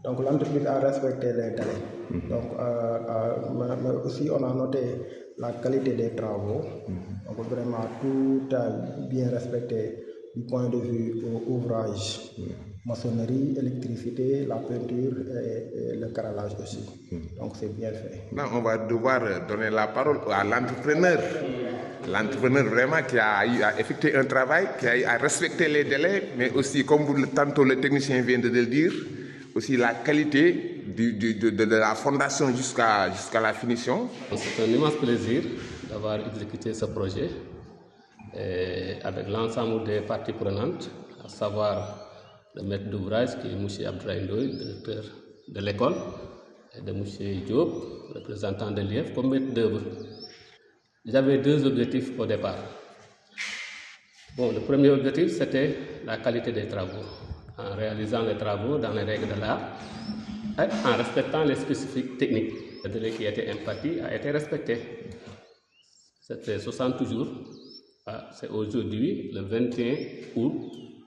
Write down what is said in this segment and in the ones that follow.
Donc l'entreprise a respecté les délais. Donc, mais aussi on a noté la qualité des travaux. Donc vraiment tout a bien respecté du point de vue ouvrage, maçonnerie, électricité, la peinture et le carrelage aussi. Donc c'est bien fait. Là, on va devoir donner la parole à l'entrepreneur. L'entrepreneur vraiment qui a eu à effectuer un travail, qui a eu à respecter les délais, mais aussi, comme tantôt le technicien vient de le dire, aussi la qualité de la fondation jusqu'à la finition. C'est un immense plaisir d'avoir exécuté ce projet avec l'ensemble des parties prenantes, à savoir le maître d'ouvrage qui est M. Abdoulaye Ndoye, directeur de l'école, et de M. Diop, représentant de l'IEF, comme maître d'œuvre. J'avais deux objectifs au départ. Le premier objectif, c'était la qualité des travaux. En réalisant les travaux dans les règles de l'art, et en respectant les spécifiques techniques. Le délai qui a été imparti a été respecté. C'était 60 jours. C'est aujourd'hui, le 21 août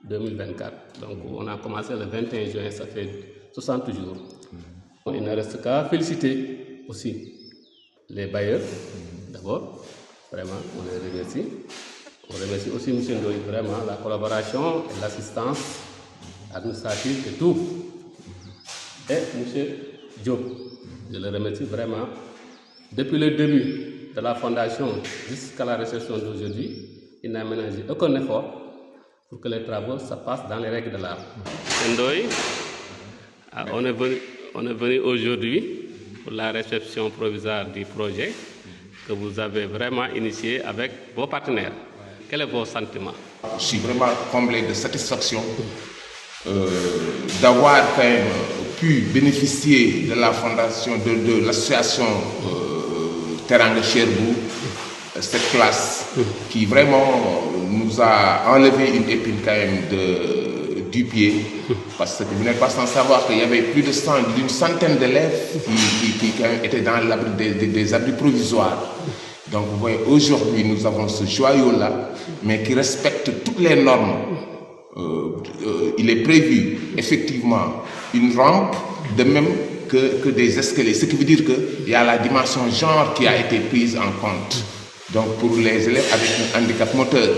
2024. Donc on a commencé le 21 juin, ça fait 60 jours. Il ne reste qu'à féliciter aussi les bailleurs, d'abord. Vraiment, on les remercie. On remercie aussi M. Ndoye, vraiment, la collaboration et l'assistance administrative et tout. Et M. Diop, je le remercie vraiment. Depuis le début de la fondation jusqu'à la réception d'aujourd'hui, il n'a ménagé aucun effort pour que les travaux se passent dans les règles de l'art. M. Ndoye, on est venu aujourd'hui pour la réception provisoire du projet que vous avez vraiment initié avec vos partenaires. Quel est vos sentiments? Je suis vraiment comblé de satisfaction d'avoir quand même pu bénéficier de la fondation, de l'association Teranga Cherbourg, cette classe qui vraiment nous a enlevé une épine quand même du pied, parce que vous n'êtes pas sans savoir qu'il y avait plus d'une centaine d'élèves qui quand même étaient dans des abris provisoires. Donc vous voyez, aujourd'hui nous avons ce joyau-là, mais qui respecte toutes les normes. Il est prévu effectivement une rampe, de même que des escaliers, ce qui veut dire qu'il y a la dimension genre qui a été prise en compte. Donc pour les élèves avec un handicap moteur.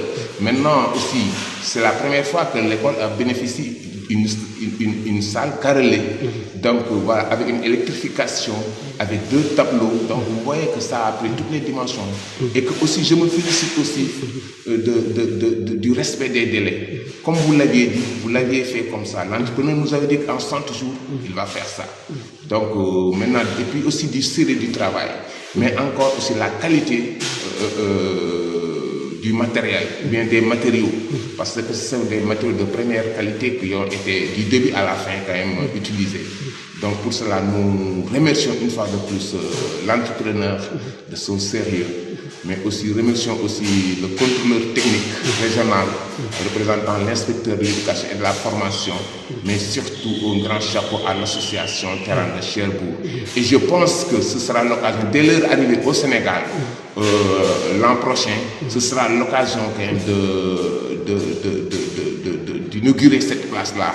Maintenant aussi, c'est la première fois que l'école a bénéficié d'une salle carrelée. Donc voilà, avec une électrification, avec 2 tableaux. Donc vous voyez que ça a pris toutes les dimensions. Et que aussi, je me félicite aussi du respect des délais. Comme vous l'aviez dit, vous l'aviez fait comme ça. L'entrepreneur nous avait dit qu'en 100 jours, il va faire ça. Donc maintenant, et puis aussi du sérieux du travail. Mais encore aussi la qualité du matériel, bien des matériaux, parce que ce sont des matériaux de première qualité qui ont été du début à la fin quand même utilisés. Donc pour cela, nous remercions une fois de plus l'entrepreneur de son sérieux, mais aussi remercions aussi le contrôleur technique régional représentant l'inspecteur de l'éducation et de la formation, mais surtout un grand chapeau à l'association Teranga Cherbourg. Et je pense que ce sera l'occasion, dès leur arrivée au Sénégal, l'an prochain, ce sera l'occasion quand même d'inaugurer cette place-là.